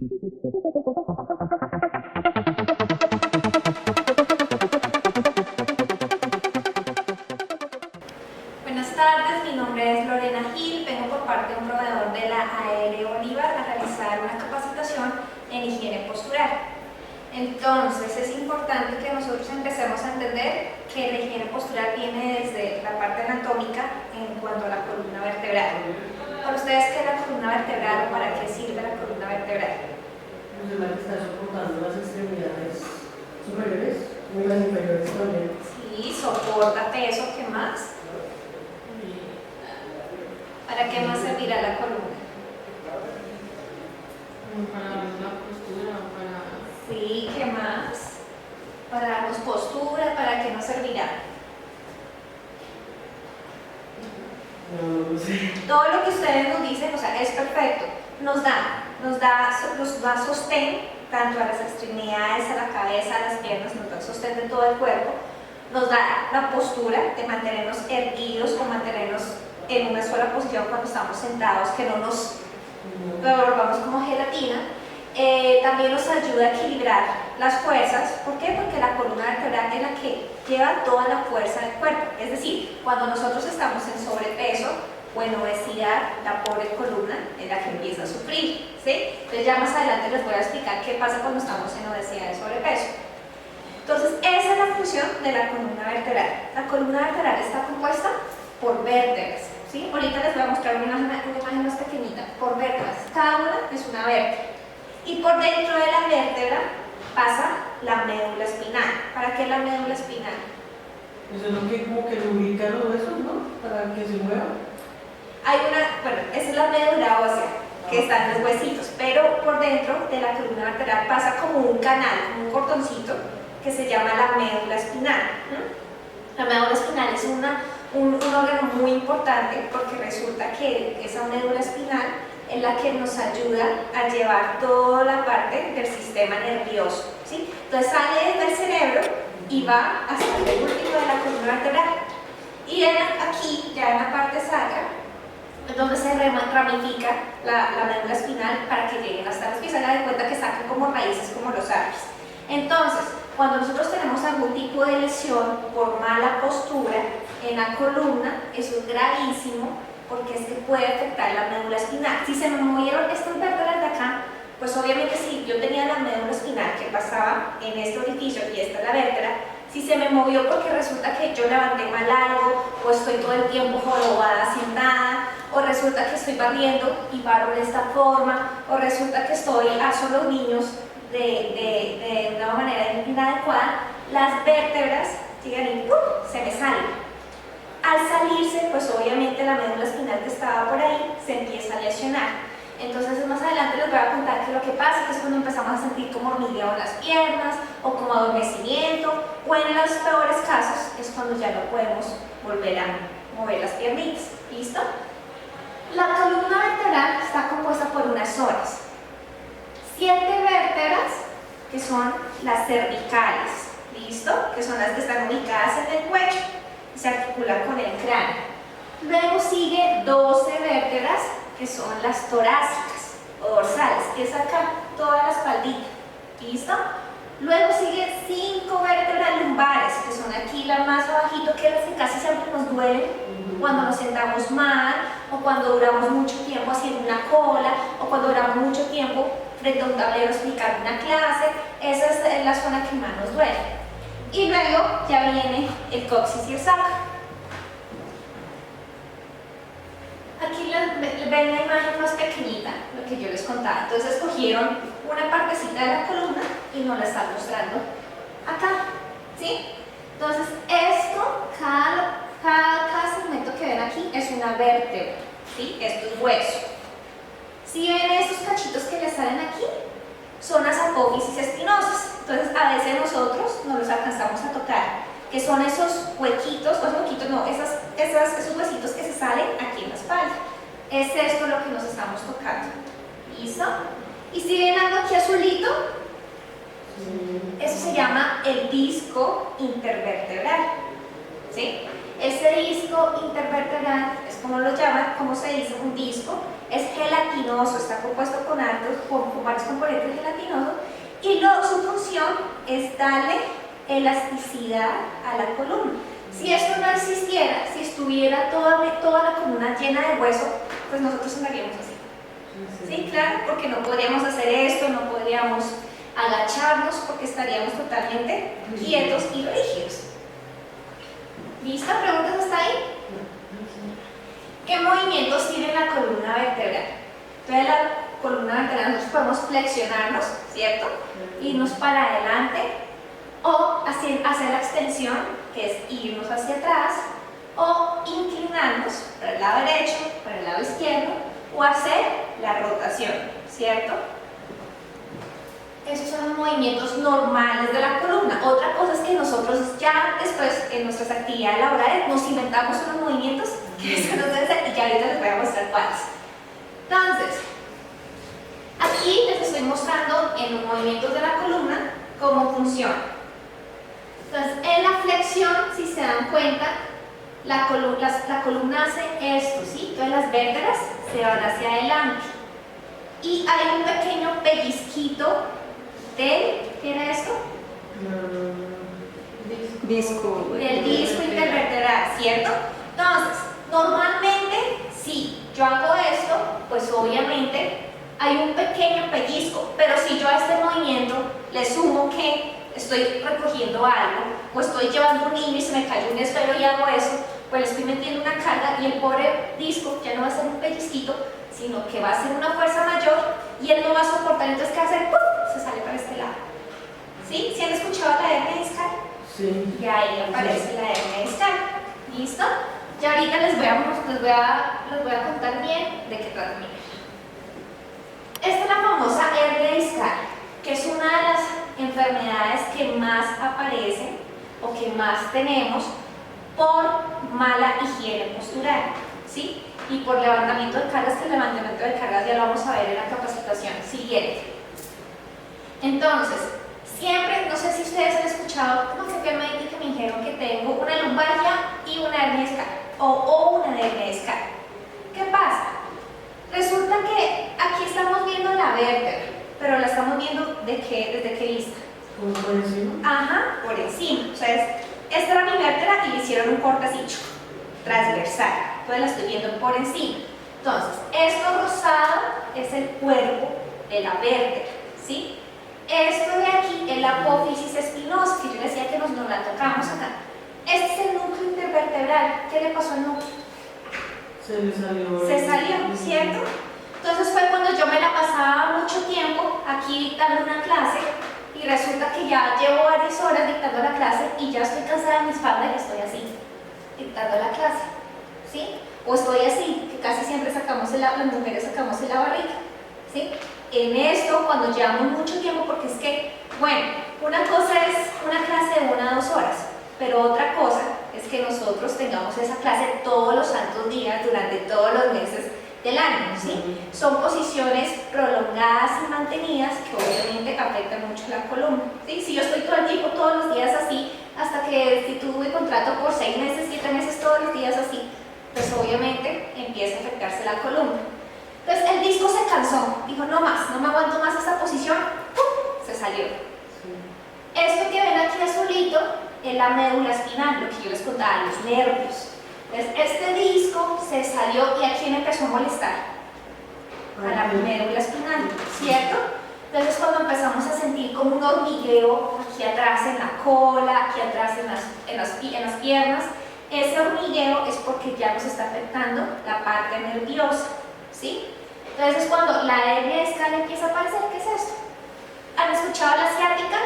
Buenas tardes, mi nombre es Lorena Gil, vengo por parte de un proveedor de la AR Bolívar a realizar una capacitación en higiene postural. Entonces es importante que nosotros empecemos a entender que la higiene postural viene desde la parte anatómica en cuanto a la columna vertebral. ¿Para ustedes qué es la columna vertebral o para qué sirve la columna vertebral? Pues la que está soportando las extremidades superiores y las inferiores también. Sí, soporta peso, ¿qué más? ¿Para qué más servirá la columna? Para la postura, para... Sí, ¿qué más? Para darnos postura, ¿para qué nos servirá? No sé. Todo lo que ustedes nos dicen, o sea, es perfecto. Nos da sostén, tanto a las extremidades, a la cabeza, a las piernas, nos da sostén de todo el cuerpo. Nos da la postura de mantenernos erguidos o mantenernos en una sola posición cuando estamos sentados, que no nos volvamos como gelatina. También nos ayuda a equilibrar las fuerzas. ¿Por qué? Porque la columna vertebral es la que lleva toda la fuerza del cuerpo. Es decir, cuando nosotros estamos en sobrepeso o en obesidad, la pobre columna es la que empieza a sufrir, ¿sí? Entonces ya más adelante les voy a explicar qué pasa cuando estamos en obesidad y sobrepeso. Entonces esa es la función de la columna vertebral. La columna vertebral está compuesta por vértebras, ¿sí? Ahorita les voy a mostrar una imagen más pequeñita, por vértebras. Cada una es una vértebra. Y por dentro de la vértebra pasa la médula espinal. ¿Para qué la médula espinal? Eso es lo que como que lubrica los huesos, ¿no? Para que se muevan. Bueno, esa es la médula ósea que está en los huesitos, pero por dentro de la columna vertebral pasa como un canal, como un cordoncito que se llama la médula espinal. La médula espinal es un órgano muy importante porque resulta que esa médula espinal es la que nos ayuda a llevar toda la parte del sistema nervioso, ¿sí? Entonces sale del cerebro y va hasta el último de la columna vertebral. Y aquí, ya en la parte sacra, es donde se ramifica la médula espinal para que lleguen hasta los pies. Hagan de cuenta que sacan como raíces, como los árboles. Entonces, cuando nosotros tenemos algún tipo de lesión por mala postura en la columna, eso es gravísimo, porque es que puede afectar la médula espinal. Si se me movieron estas vértebras de acá, pues obviamente si yo tenía la médula espinal que pasaba en este orificio y esta es la vértebra, si se me movió porque resulta que yo levanté mal algo, o estoy todo el tiempo jorobada sentada, o resulta que estoy barriendo y barro de esta forma, o resulta que estoy aso los niños de una manera inadecuada, las vértebras llegan y ¡pum!, se me salen. Al salirse, pues obviamente la médula espinal que estaba por ahí se empieza a lesionar. Entonces más adelante les voy a contar que lo que pasa que es cuando empezamos a sentir como hormigueo en las piernas o como adormecimiento, o en los peores casos es cuando ya no podemos volver a mover las piernitas. ¿Listo? La columna vertebral está compuesta por unas zonas. 7 vértebras que son las cervicales, ¿listo? Que son las que están ubicadas en el cuello y se articulan con el cráneo. Luego sigue 12 vértebras que son las torácicas o dorsales, que es acá toda la espaldita, ¿listo? Luego sigue 5 vértebras lumbares, que son aquí las más abajito, que las que casi siempre nos duelen cuando nos sentamos mal, o cuando duramos mucho tiempo haciendo una cola, o cuando duramos mucho tiempo frente a un tablero explicando una clase. Esa es la zona que más nos duele. Y luego ya viene el coxis y el sacro. Aquí ven la imagen más pequeñita, lo que yo les contaba. Entonces escogieron una partecita de la columna y nos la están mostrando acá, ¿sí? Entonces esto, cada segmento que ven aquí es una vértebra, ¿sí? Esto es hueso. Si ven estos cachitos que les salen aquí, son las apófisis espinosas. Entonces a veces nosotros no los alcanzamos a tocar, que son esos huequitos, esos huesitos que se salen aquí en la espalda. Es esto lo que nos estamos tocando. ¿Listo? Y si ven algo aquí azulito, eso se llama el disco intervertebral, ¿sí? Ese disco intervertebral, es como lo llaman, como se dice, un disco, es gelatinoso, está compuesto con varios componentes gelatinosos, y su función es darle elasticidad a la columna. Si esto no existiera, si estuviera toda la columna llena de hueso, pues nosotros andaríamos así. Sí, claro, porque no podríamos hacer esto, no podríamos agacharnos porque estaríamos totalmente quietos y rígidos. ¿Listo? ¿Preguntas hasta ahí? ¿Qué movimientos tiene la columna vertebral? Entonces la columna vertebral nosotros podemos flexionarnos, ¿cierto? Irnos para adelante o hacer la extensión, que es irnos hacia atrás, o inclinarnos para el lado derecho, para el lado izquierdo, o hacer la rotación, ¿cierto? Esos son los movimientos normales de la columna. Otra cosa es que nosotros ya después en nuestras actividades laborales nos inventamos unos movimientos que eso no debe ser, y que ahorita les voy a mostrar cuáles. Entonces, aquí les estoy mostrando en los movimientos de la columna cómo funciona. Entonces, en la flexión, si se dan cuenta, la columna hace esto, ¿sí? Entonces las vértebras se van hacia adelante. Y hay un pequeño pellizquito ¿qué era esto? Disco. Del disco intervertebral, ¿cierto? Entonces, normalmente, si yo hago esto, pues obviamente hay un pequeño pellizco, pero si yo a este movimiento le sumo que estoy recogiendo algo, o estoy llevando un niño y se me cayó un esfero y hago eso, pues le estoy metiendo una carga y el pobre disco ya no va a ser un pellizquito, sino que va a ser una fuerza mayor y él no va a soportar, entonces ¿qué va a hacer? ¡Pum! Se sale para este lado. ¿Sí? ¿Sí han escuchado la hernia discal? Sí. Y ahí aparece la hernia discal. ¿Listo? Ya ahorita les voy a contar bien de qué trata. Esta es la famosa hernia discal, que es una de las enfermedades que más aparecen o que más tenemos por mala higiene postural, ¿sí? Y por levantamiento de cargas, que el levantamiento de cargas ya lo vamos a ver en la capacitación siguiente. Entonces, siempre, no sé si ustedes han escuchado, como que me dijeron que tengo una lumbalgia y una hernia discal, o una hernia discal. ¿Qué pasa? Resulta que aquí estamos viendo la vértebra, pero la estamos viendo ¿desde qué vista? ¿Como por encima? Ajá, por encima. O sea, esta era mi vértebra y le hicieron un corte así, transversal. Entonces la estoy viendo por encima. Entonces, esto rosado es el cuerpo de la vértebra, ¿sí? Esto de aquí es la apófisis espinosa, que yo decía que nos la tocamos acá. Este es el núcleo intervertebral. ¿Qué le pasó al núcleo? Se le salió. Se salió, ¿cierto? Entonces fue cuando yo me la pasaba mucho tiempo aquí dictando una clase y resulta que ya llevo varias horas dictando la clase y ya estoy cansada de mi espalda y estoy así, dictando la clase, ¿sí? O estoy así, que casi siempre las mujeres sacamos en la barriga, ¿sí? En esto, cuando llevamos mucho tiempo, porque es que, bueno, una cosa es una clase de 1 a 2 horas, pero otra cosa es que nosotros tengamos esa clase todos los santos días durante todos los meses del año, ¿sí? Son posiciones prolongadas y mantenidas que obviamente afectan mucho la columna, ¿sí? Si yo estoy todo el tiempo, todos los días así, hasta que si tuve contrato por 6 meses, 7 meses, todos los días así, pues obviamente empieza a afectarse la columna. Entonces el disco se cansó, dijo no más, no me aguanto más esta posición, ¡pum! Se salió. Esto que ven aquí azulito es la médula espinal, lo que yo les contaba, los nervios. Entonces este disco se salió y ¿a quién empezó a molestar? A la médula espinal, ¿cierto? Entonces cuando empezamos a sentir como un hormigueo aquí atrás en la cola, aquí atrás en las piernas, ese hormigueo es porque ya nos está afectando la parte nerviosa, ¿sí? Entonces cuando la hernia discal empieza a aparecer, ¿qué es esto? ¿Han escuchado la ciática?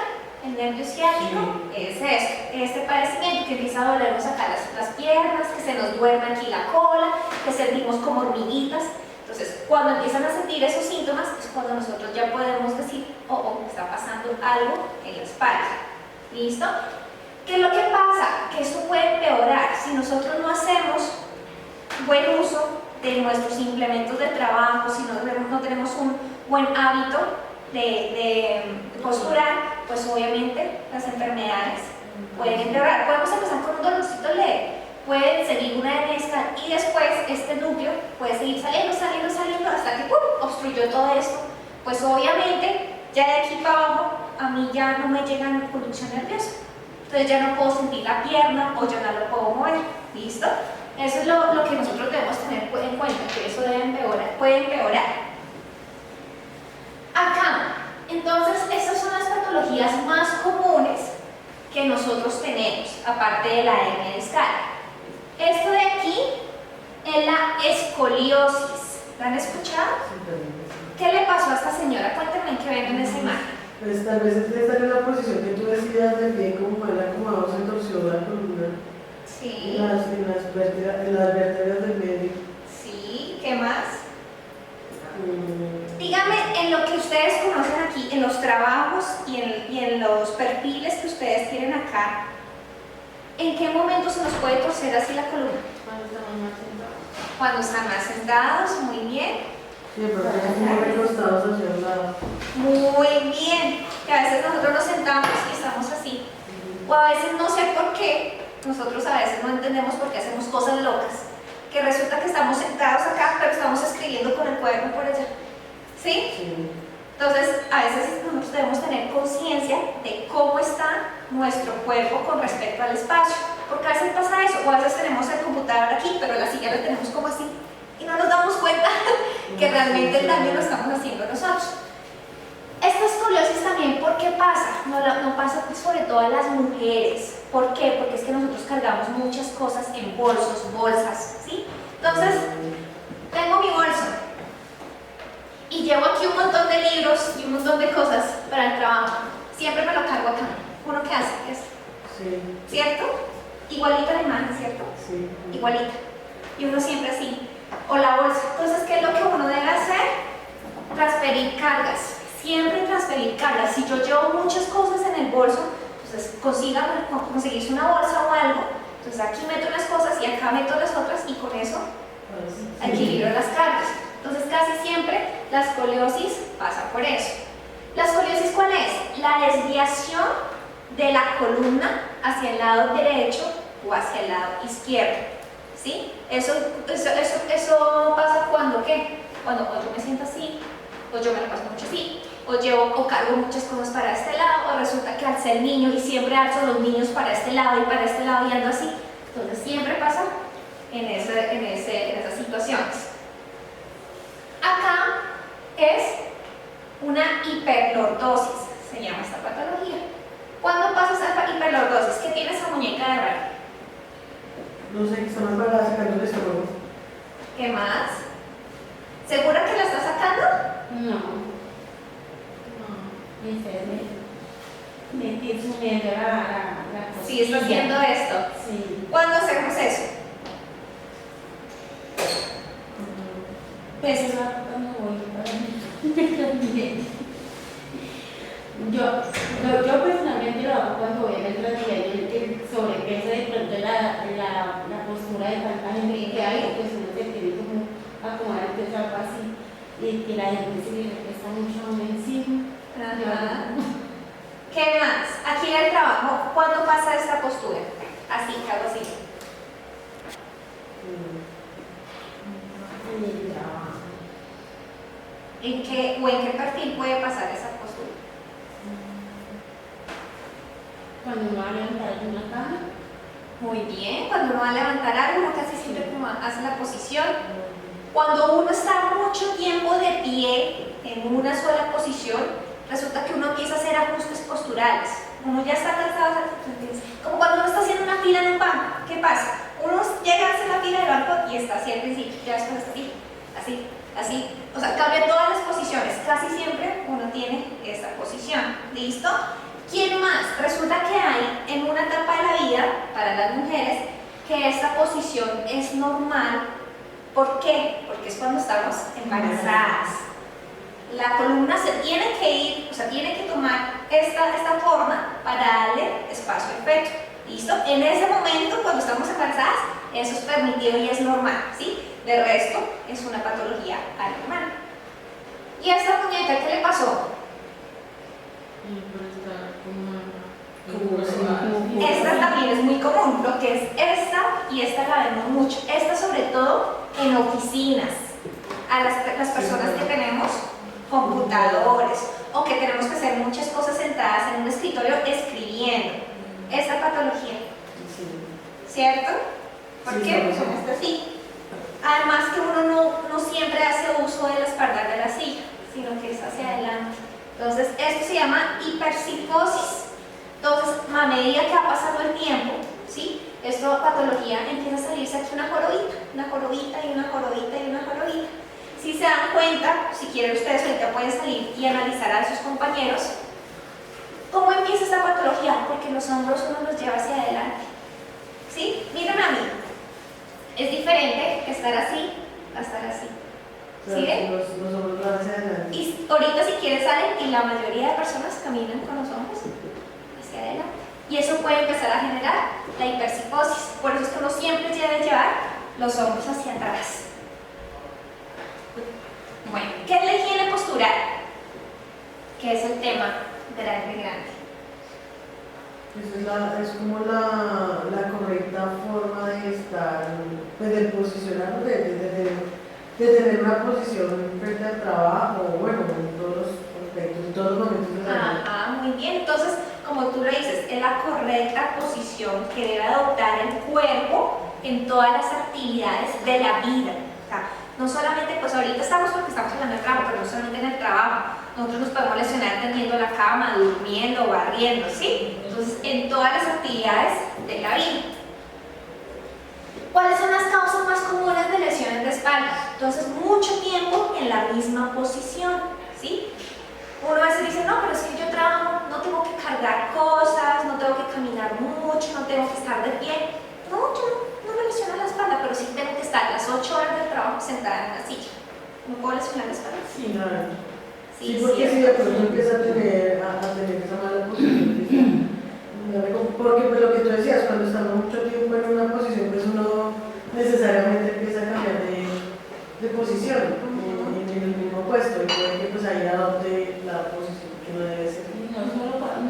El nervio ciático es esto, este padecimiento que empieza a dolernos acá las piernas, que se nos duerme aquí la cola, que sentimos como hormiguitas. Entonces, cuando empiezan a sentir esos síntomas, es cuando nosotros ya podemos decir, oh, está pasando algo en la espalda. ¿Listo? ¿Qué es lo que pasa? Que eso puede empeorar si nosotros no hacemos buen uso de nuestros implementos de trabajo, si no tenemos un buen hábito de postural, pues obviamente las enfermedades pueden empeorar. Podemos empezar con un dolorcito leve, pueden seguir una en esta y después este núcleo puede seguir saliendo hasta que ¡pum!, obstruyó todo esto. Pues obviamente ya de aquí para abajo a mí ya no me llega la conducción nerviosa. Entonces ya no puedo sentir la pierna o ya no lo puedo mover. ¿Listo? Eso es lo que nosotros debemos tener en cuenta, que eso puede empeorar. Acá, entonces, estas son las patologías más comunes que nosotros tenemos, aparte de la hernia discal. Esto de aquí es la escoliosis. ¿La han escuchado? ¿Qué le pasó a esta señora? Cuéntenme qué ven en esa imagen. Pues tal vez estar en la posición que tú decías del pie, como mal acomodado, se torció la columna. Sí. En las vértebras del medio. Sí, ¿qué más? Díganme, en lo que ustedes conocen aquí, en los trabajos y en los perfiles que ustedes tienen acá, ¿en qué momento se nos puede torcer así la columna? Cuando estamos más sentados. Cuando están más sentados, muy bien. Sí, pero como recostados hacia un lado. Muy bien. Que a veces nosotros nos sentamos y estamos así. O a veces no sé por qué, nosotros a veces no entendemos por qué hacemos cosas locas. Que resulta que estamos sentados acá, pero estamos escribiendo con el cuaderno por allá. ¿Sí? Sí. Entonces, a veces nosotros debemos tener conciencia de cómo está nuestro cuerpo con respecto al espacio. Porque a veces pasa eso, o a veces tenemos el computador aquí, pero la silla la tenemos como así. Y no nos damos cuenta que realmente el daño lo estamos haciendo nosotros. Esta escoliosis también, ¿por qué pasa? No pasa sobre todo a las mujeres. ¿Por qué? Porque es que nosotros cargamos muchas cosas en bolsas, ¿sí? Entonces, tengo mi bolso y llevo aquí un montón de libros y un montón de cosas para el trabajo. Siempre me lo cargo acá. ¿Uno qué hace? Sí. ¿Cierto? Igualita la imagen, ¿cierto? Sí. Igualita. Y uno siempre así. O la bolsa. Entonces, ¿qué es lo que uno debe hacer? Transferir cargas. Siempre transferir cargas. Si yo llevo muchas cosas en el bolso, entonces conseguirse una bolsa o algo. Entonces aquí meto unas cosas y acá meto las otras y con eso equilibro las cargas. Entonces casi siempre la escoliosis pasa por eso. ¿La escoliosis cuál es? La desviación de la columna hacia el lado derecho o hacia el lado izquierdo. ¿Sí? Eso pasa cuando ¿qué? Cuando yo me siento así, o yo me lo paso mucho así, o cargo muchas cosas para este lado, o resulta que al ser niño y siempre alzo los niños para este lado y para este lado y ando así. Entonces siempre pasa en esas situaciones. Acá es una hiperlordosis, se llama esta patología. ¿Cuándo pasa esa hiperlordosis? ¿Qué tiene esa muñeca de raro? No sé, que está más para sacando el estómago. ¿Qué más? ¿Segura que la está sacando? No. Me sumiendo la cosilla. Sí, está haciendo esto. Sí. ¿Cuándo hacemos eso? Pues eso cuando voy para mí. Yo personalmente lo hago cuando voy en el Transmilenio, el sobrepeso, de pronto la postura de tanta gente que hay, pues uno se tiene como acomodar, entonces algo así, y que la gente se le presta mucho a uno encima. Ajá. ¿Qué más? Aquí en el trabajo, ¿cuándo pasa esta postura? Así, algo así. En el trabajo. ¿En qué perfil puede pasar esa postura? Cuando uno va a levantar una caja. Muy bien, cuando uno va a levantar algo, uno casi siempre como hace la posición. Cuando uno está mucho tiempo de pie en una sola posición, resulta que uno empieza a hacer ajustes posturales. Uno ya está cansado, como cuando uno está haciendo una fila en un banco. ¿Qué pasa? Uno llega a hacer la fila del banco y está así al principio, ya después está así. O sea, cambia todas las posiciones. Casi siempre uno tiene esta posición. ¿Listo? ¿Quién más? Resulta que hay en una etapa de la vida, para las mujeres, que esta posición es normal. ¿Por qué? Porque es cuando estamos embarazadas. La columna se tiene que ir, o sea, tiene que tomar esta forma para darle espacio al feto. ¿Listo? En ese momento, cuando estamos embarazadas, eso es permitido y es normal, ¿sí? De resto, es una patología anormal. ¿Y a esta muñeca qué le pasó? Y por estar como Esta también es muy común, lo que es esta y esta la vemos mucho. Esta sobre todo en oficinas, a las personas que tenemos computadores o que tenemos que hacer muchas cosas sentadas en un escritorio escribiendo. Esta patología, ¿cierto? ¿Por qué? Porque está así. Además que uno no siempre hace uso de la espalda de la silla, sino que es hacia adelante. Entonces, esto se llama hipercifosis. Entonces, a medida que va pasando el tiempo, ¿sí? Esta patología empieza a salirse aquí una jorobita y una jorobita y una jorobita. Si se dan cuenta, si quieren ustedes ahorita pueden salir y analizar a sus compañeros, ¿cómo empieza esta patología? Porque los hombros uno los lleva hacia adelante. ¿Sí? Mírenme a mí. Es diferente estar así a estar así. ¿Sí ven? Los hombros van hacia adelante. Y ahorita si quieren salen y la mayoría de personas caminan con los hombros hacia adelante. Y eso puede empezar a generar la hipercifosis. Por eso es que uno siempre debe llevar los hombros hacia atrás. Bueno, ¿qué es la higiene postural? Que es el tema de la grande. Es como la correcta forma de estar, pues de posicionarnos, de tener una posición frente al trabajo, bueno, en todos los aspectos, en todos los momentos de la vida. Ajá, muy bien. Entonces, como tú lo dices, es la correcta posición que debe adoptar el cuerpo en todas las actividades de la vida. O sea, no solamente, pues ahorita estamos porque estamos hablando del trabajo, pero no solamente en el trabajo. Nosotros nos podemos lesionar tendiendo la cama, durmiendo, barriendo, ¿sí? Entonces, en todas las actividades de la vida. ¿Cuáles son las causas más comunes de lesiones de espalda? Entonces, mucho tiempo en la misma posición, ¿sí? Uno a veces dice, no, pero es que yo trabajo, no tengo que cargar cosas, no tengo que caminar mucho, no tengo que estar de pie. No, yo no me lesiono la espalda, pero sí tengo que estar las 8 horas del trabajo sentada en la silla. ¿No puedo lesionar la espalda? Sí, claro. Sí, porque si de pronto empieza a tener esa mala posición, porque pues lo que tú decías, cuando estamos mucho tiempo en una posición, pues uno necesariamente empieza a cambiar de posición en el mismo puesto y puede que pues ahí adopte la posición que no debe ser. No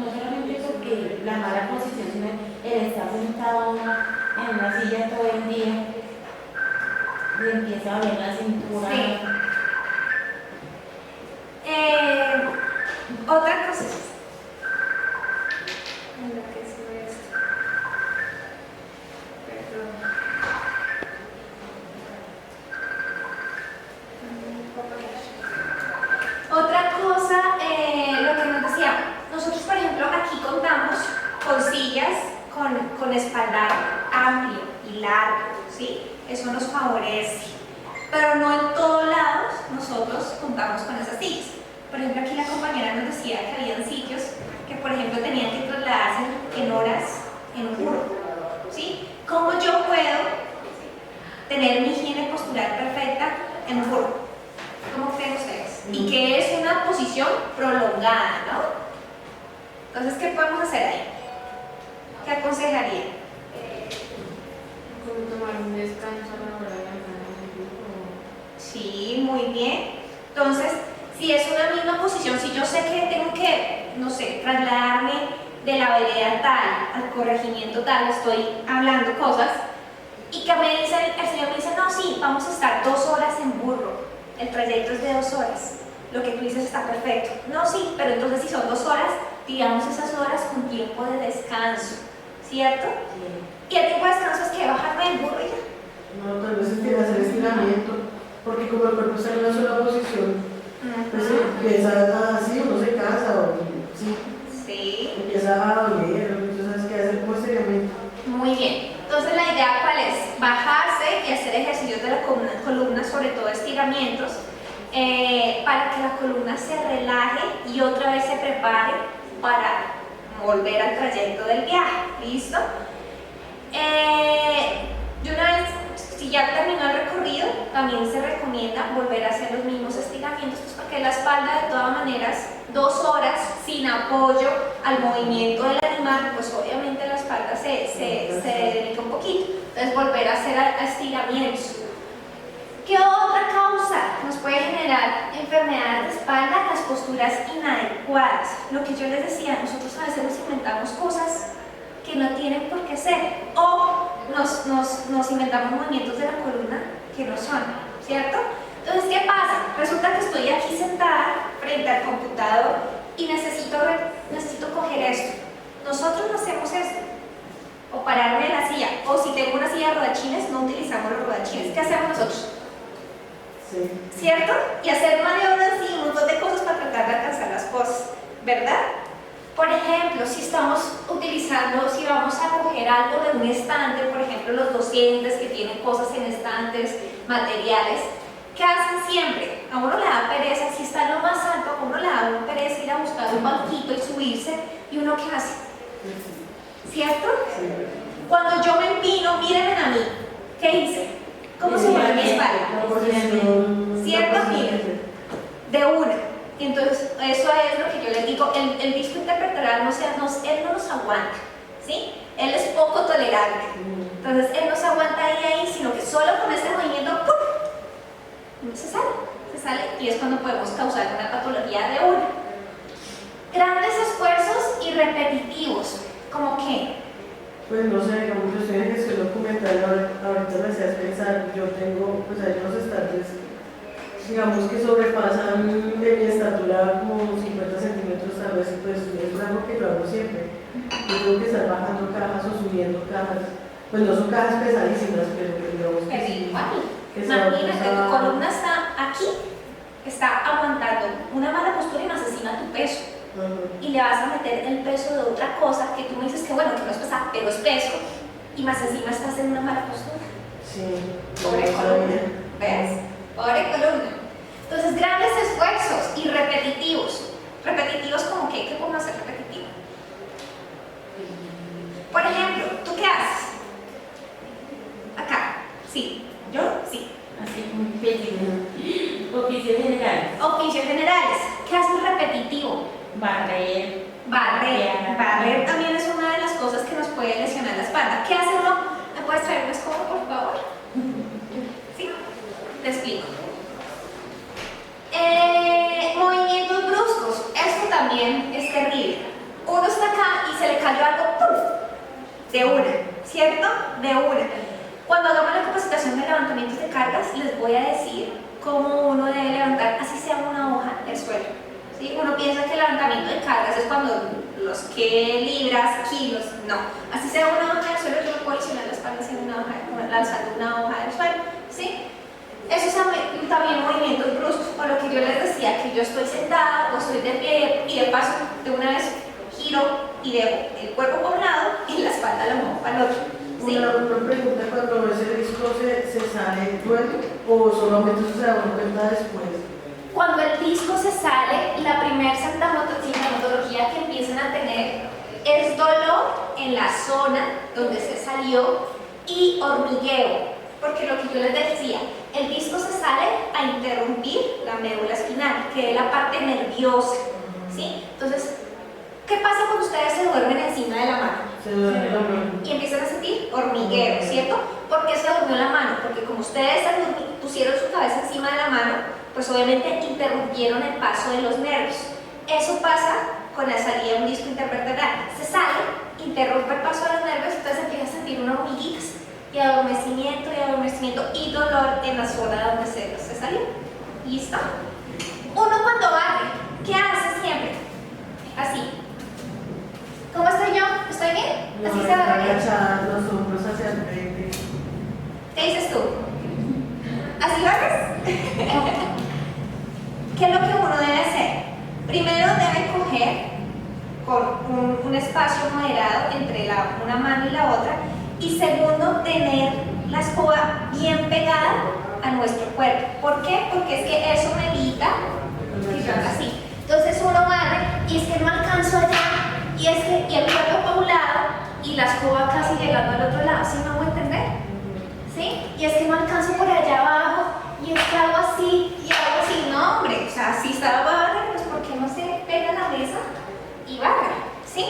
solamente porque la mala posición, sino el estar sentado en una silla todo el día y empieza a ver la cintura. Sí. Otra cosa es en lo que sube esto. Perdón. Otra cosa, lo que nos decía, nosotros por ejemplo aquí contamos con sillas con espaldar amplio y largo, ¿sí? Eso nos favorece, pero no en todos lados nosotros contamos con esas sillas. Por ejemplo, aquí la compañera nos decía que habían sitios que, por ejemplo, tenían que trasladarse en horas en un burro, ¿sí? ¿Cómo yo puedo tener mi higiene postural perfecta en un burro? ¿Cómo creen ustedes? Y que es una posición prolongada, ¿no? Entonces, ¿qué podemos hacer ahí? ¿Qué aconsejaría? ¿Cómo tomar un descanso a la hora de ganar? Sí, muy bien. Entonces, si es una misma posición, si yo sé que tengo que, no sé, trasladarme de la vereda tal al corregimiento tal, estoy hablando cosas, y que me dice, el señor me dice, no, sí, vamos a estar 2 horas en burro, el trayecto es de 2 horas, lo que tú dices está perfecto. No, sí, pero entonces si son 2 horas, digamos esas horas con tiempo de descanso, ¿cierto? Sí. Y el tiempo de descanso es que bajarme del burro y ya. No, tal vez empieza a hacer estiramiento, porque como el cuerpo está en una sola posición, pues empieza así, uno se cansa o sí, Sí. empieza a doler, entonces ¿qué hacer posteriormente? Muy bien. Entonces la idea cuál es? Bajarse y hacer ejercicios de la columna, sobre todo estiramientos, para que la columna se relaje y otra vez se prepare para volver al trayecto del viaje. ¿Listo? De una vez, si ya terminó el recorrido, también se recomienda volver a hacer los mismos estiramientos, pues porque la espalda de todas maneras, 2 horas sin apoyo al movimiento del animal, pues obviamente la espalda se dedica un poquito. Entonces volver a hacer estiramientos. ¿Qué otra causa nos puede generar enfermedades de espalda? Las posturas inadecuadas. Lo que yo les decía, nosotros a veces nos inventamos cosas que no tienen por qué ser, o nos inventamos movimientos de la columna que no son, ¿cierto? Entonces, ¿qué pasa? Resulta que estoy aquí sentada frente al computador y necesito coger esto. Nosotros no hacemos esto, o pararme en la silla, o si tengo una silla de rodachines, no utilizamos los rodachines. ¿Qué hacemos nosotros? Sí. ¿Cierto? Y hacer maniobras y un montón de cosas para tratar de alcanzar las cosas, ¿verdad? Por ejemplo, si vamos a coger algo de un estante, por ejemplo, los docentes que tienen cosas en estantes, materiales, ¿qué hacen siempre? A uno le da pereza, si está en lo más alto, a uno le da pereza ir a buscar un banquito y subirse, ¿y uno qué hace? ¿Cierto? Sí. Cuando yo me empino, mírenme a mí, ¿qué hice? ¿Cómo se mueve mi espalda? La posición. ¿Cierto? la posición. Miren, de una. Entonces, eso es lo que yo les digo, el disco intervertebral él no nos aguanta, ¿sí? Él es poco tolerable. Entonces, él no se aguanta ahí, sino que solo con este movimiento, ¡pum!, se sale, y es cuando podemos causar una patología de una. Grandes esfuerzos y repetitivos, ¿como qué? Pues no sé, digamos, yo estoy en gestión documental, ahorita me hacías pensar, yo tengo, pues hay unos estantes, digamos que sobrepasan de mi estatura como 50 centímetros tal vez, pues es algo que yo hago siempre. Yo tengo que estar bajando cajas o subiendo cajas, pues no son cajas pesadísimas, pero digamos que sí. Que sea Imagínate, tu columna está aquí, está aguantando una mala postura y más encima tu peso. Y le vas a meter el peso de otra cosa que tú me dices que bueno, que no es pesada, pero es peso, y más encima estás en una mala postura. Sí, Pobre no columna, sabía. ¿ves? Pobre columna. Entonces, grandes esfuerzos y repetitivos. ¿Repetitivos como qué? ¿Qué podemos hacer repetitivo? Por ejemplo, ¿tú qué haces? Acá, sí. ¿Yo? Sí. Así como pequeño. Oficios generales. Oficios generales. ¿Qué haces repetitivo? Barrer. Barrer también es una de las cosas que nos puede lesionar la espalda. ¿Qué hace uno? ¿Me puedes traer una escoba, por favor? Sí, te explico. Movimientos bruscos. Esto también es terrible. Uno está acá y se le cayó algo, ¡pum!, de una, ¿cierto? De una. Cuando hagamos la capacitación de levantamientos de cargas, les voy a decir cómo uno debe levantar, así sea una hoja del suelo. ¿Sí? Uno piensa que el levantamiento de cargas es cuando los que libras, kilos, no. Así sea una hoja del suelo, yo me puedo lesionar la espalda haciendo lanzando una hoja del suelo. ¿Sí? Eso es también movimientos bruscos, o lo que yo les decía, que yo estoy sentada o estoy de pie y de paso de una vez giro y dejo el cuerpo por un lado y la espalda la muevo para el otro. ¿Sí? Una pregunta, cuando ese disco se sale luego o solamente se da cuenta después. Cuando el disco se sale, la primera sintomatología que empiezan a tener es dolor en la zona donde se salió y hormigueo, porque lo que yo les decía, el disco se sale a interrumpir la médula espinal, que es la parte nerviosa, ¿sí? Entonces, ¿qué pasa cuando ustedes se duermen encima de la mano? Se duerme la mano. Y empiezan a sentir hormigueo, ¿cierto? ¿Por qué se durmió la mano? Porque como ustedes pusieron su cabeza encima de la mano, pues obviamente interrumpieron el paso de los nervios. Eso pasa con la salida de un disco intervertebral. Se sale, interrumpe el paso de los nervios, entonces empieza a sentir unas hormiguitas y adormecimiento y dolor en la zona donde se salió. ¿Listo? Uno cuando barre, ¿qué hace siempre? Así. ¿Cómo estoy yo? ¿Estoy bien? No, ¿Así se barre bien? agachar los hombros hacia el frente. ¿Qué dices tú? ¿Así barres? ¿Qué es lo que uno debe hacer? Primero debe coger con un espacio moderado entre una mano y la otra, y segundo, tener la escoba bien pegada a nuestro cuerpo. ¿Por qué? Porque es que eso me evita que yo haga así. Entonces uno barre y es que no alcanzo allá, y el cuerpo para un lado y la escoba casi llegando al otro lado. ¿Sí me voy a entender? ¿Sí? Y es que no alcanzo por allá abajo y es que hago así y hago así. No, hombre, o sea, si estaba barre, pues ¿por qué no se pega a la mesa y barre? ¿Sí?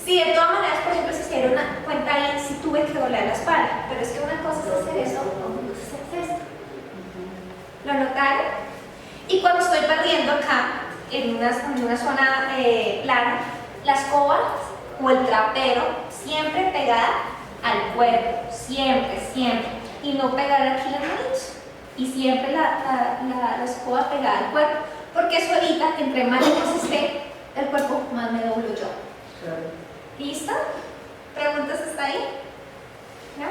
Sí, de todas maneras, por ejemplo, si se dieron cuenta ahí, sí tuve que doblar la espalda, pero es que una cosa es hacer eso, otra cosa es hacer esto. ¿Lo notaron? Y cuando estoy barriendo acá, en una zona plana, la escoba o el trapero siempre pegada al cuerpo, siempre, siempre. Y no pegar aquí las manitos. Y siempre la escoba pegada al cuerpo, porque eso evita que entre más lejos esté el cuerpo, más me doblo yo. Claro. ¿Listo? ¿Preguntas hasta ahí? ¿No?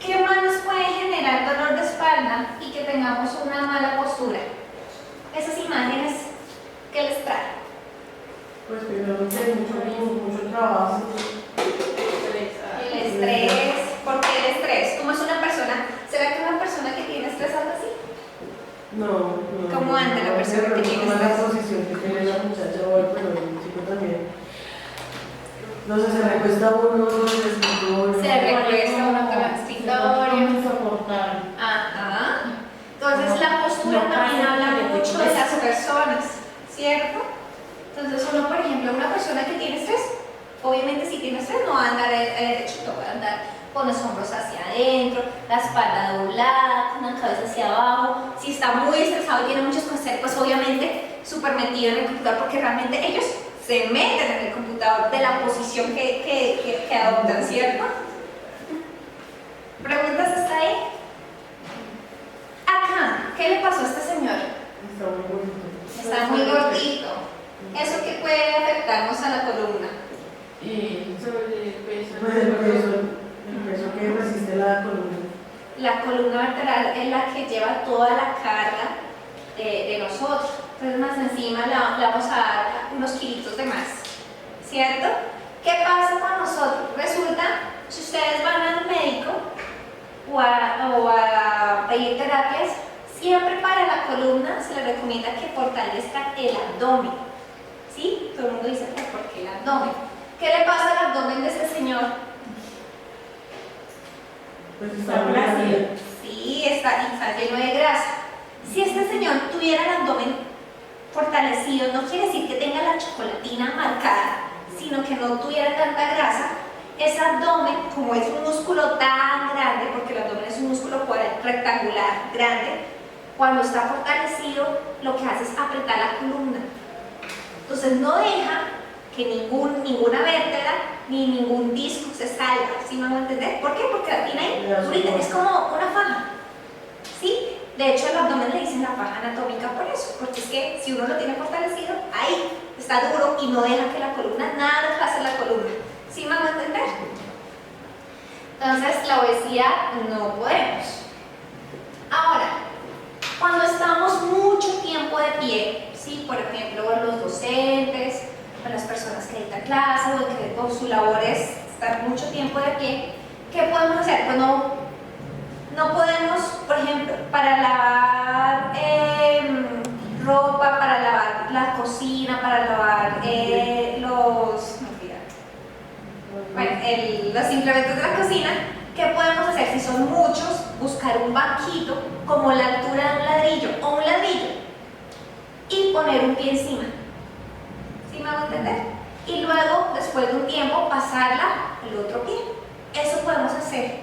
¿Qué más nos puede generar dolor de espalda y que tengamos una mala postura? Esas imágenes que les trae. Pues primero que mucho trabajo. El estrés. ¿Por qué el estrés? ¿Cómo es una persona? ¿Será que una persona que tiene estrés anda así? No. ¿Cómo anda la persona que tiene la estrés? posición que tiene la muchacha hoy, pero el chico también. No sé, se recuesta uno, se escritorio. Se recuesta uno con el escritorio. Insoportable. Ajá. Entonces la postura No también pasa habla que te mucho de cuesta. las personas, ¿cierto? Entonces uno, por ejemplo, una persona que tiene estrés, obviamente si tiene estrés no va a andar derechito, va a andar con los hombros hacia adentro, la espalda doblada, con la cabeza hacia abajo. Si está muy estresado y tiene muchas cosas que hacer, pues obviamente súper metido en el computador, porque realmente ellos se meten en el computador de la posición que adoptan, ¿cierto? ¿Preguntas hasta ahí? Acá, ¿qué le pasó a este señor? Está muy bonito. Está muy gordito. ¿Eso qué puede afectarnos a la columna? Sobre el peso. Pues el peso que resiste la columna. La columna vertebral es la que lleva toda la carga de nosotros. Entonces más encima le vamos a dar unos kilitos de más, ¿cierto? ¿Qué pasa con nosotros? Resulta, si ustedes van al médico o a pedir terapias, siempre para la columna se les recomienda que fortalezcan el abdomen, ¿sí? Todo el mundo dice, ¿por qué el abdomen? ¿Qué le pasa al abdomen de este señor? Pues Está está muy flácido. grande. Sí, está lleno de grasa. Si este señor tuviera el abdomen fortalecido, no quiere decir que tenga la chocolatina marcada, sino que no tuviera tanta grasa. Ese abdomen, como es un músculo tan grande, porque el abdomen es un músculo rectangular, grande, cuando está fortalecido, lo que hace es apretar la columna. Entonces no deja que ninguna vértebra ni ningún disco se salga, ¿sí me van a entender? ¿Por qué? Porque la tiene ahí, ahorita es como una faja, ¿sí? De hecho, el abdomen le dicen la faja anatómica por eso, porque es que si uno lo tiene fortalecido, ahí está duro y no deja que la columna, nada pase la columna. ¿Sí me van a entender? Entonces, la obesidad no podemos. Ahora, cuando estamos mucho tiempo de pie, ¿sí? Por ejemplo, los docentes, o las personas que dictan clase o que con su labor es estar mucho tiempo de pie, ¿qué podemos hacer? Pues no podemos, por ejemplo, para lavar ropa, para lavar la cocina, para lavar los implementos de la cocina, ¿qué podemos hacer? Si son muchos, buscar un banquito como la altura de un ladrillo o un ladrillo y poner un pie encima. ¿Sí me hago entender? Y luego, después de un tiempo, pasarla al otro pie. Eso podemos hacer.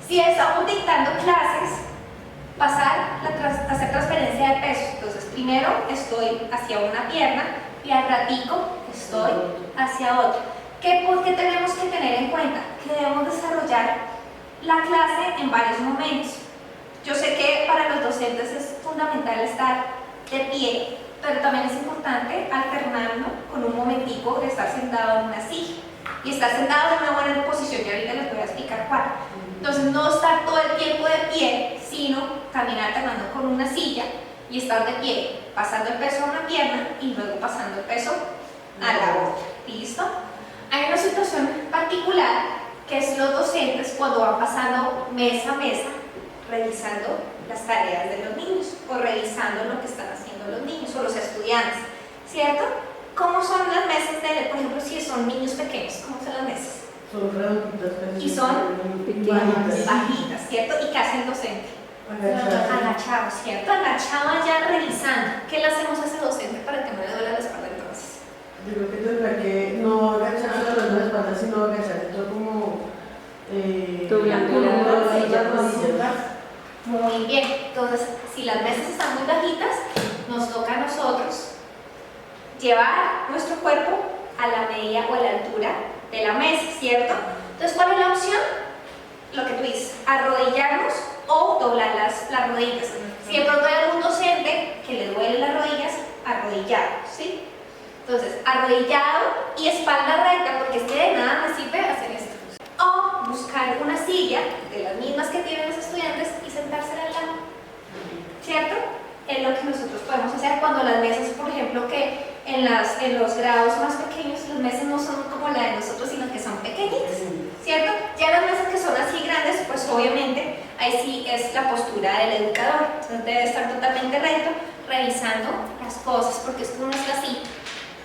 Si estamos dictando clases, hacer transferencia de peso. Entonces, primero estoy hacia una pierna y al ratico estoy hacia otra. ¿Qué tenemos que tener en cuenta? Que debemos desarrollar la clase en varios momentos. Yo sé que para los docentes es fundamental estar de pie, pero también es importante alternarlo con un momentico de estar sentado en una silla y estar sentado en una buena posición, y ahorita les voy a explicar cuál. Entonces no estar todo el tiempo de pie, sino también alternando con una silla y estar de pie, pasando el peso a una pierna y luego pasando el peso a la otra. ¿Listo? Hay una situación particular que es los docentes cuando van pasando mesa a mesa revisando las tareas de los niños o revisando lo que están haciendo los niños o los estudiantes, ¿cierto? ¿Cómo son las mesas por ejemplo, si son niños pequeños, cómo son las mesas? Son redonditas, casi. Y son bajitas. bajitas, ¿cierto? ¿Y qué hace el docente? Agachado, ¿cierto? Agachado allá revisando. ¿Qué le hacemos a ese docente para que no le duela la espalda entonces? Yo creo que tendrá que no agacharse a la espalda, sino agacharse todo como Doblando la llevar nuestro cuerpo a la medida o a la altura de la mesa, ¿cierto? Entonces, ¿cuál es la opción? Lo que tú dices, arrodillarnos o doblar las rodillas. Si de pronto hay algún docente que le duele las rodillas, arrodillado, ¿sí? Entonces, arrodillado y espalda recta, porque es que de nada me sirve hacer esto. O buscar una silla de las mismas que tienen los estudiantes y sentarse al lado, ¿cierto? Es lo que nosotros podemos hacer cuando las mesas, por ejemplo, que en los grados más pequeños, las mesas no son como la de nosotros, sino que son pequeñitas, ¿cierto? Ya las mesas que son así grandes, pues obviamente ahí sí es la postura del educador. Entonces debe estar totalmente recto, revisando las cosas, porque es que uno está así,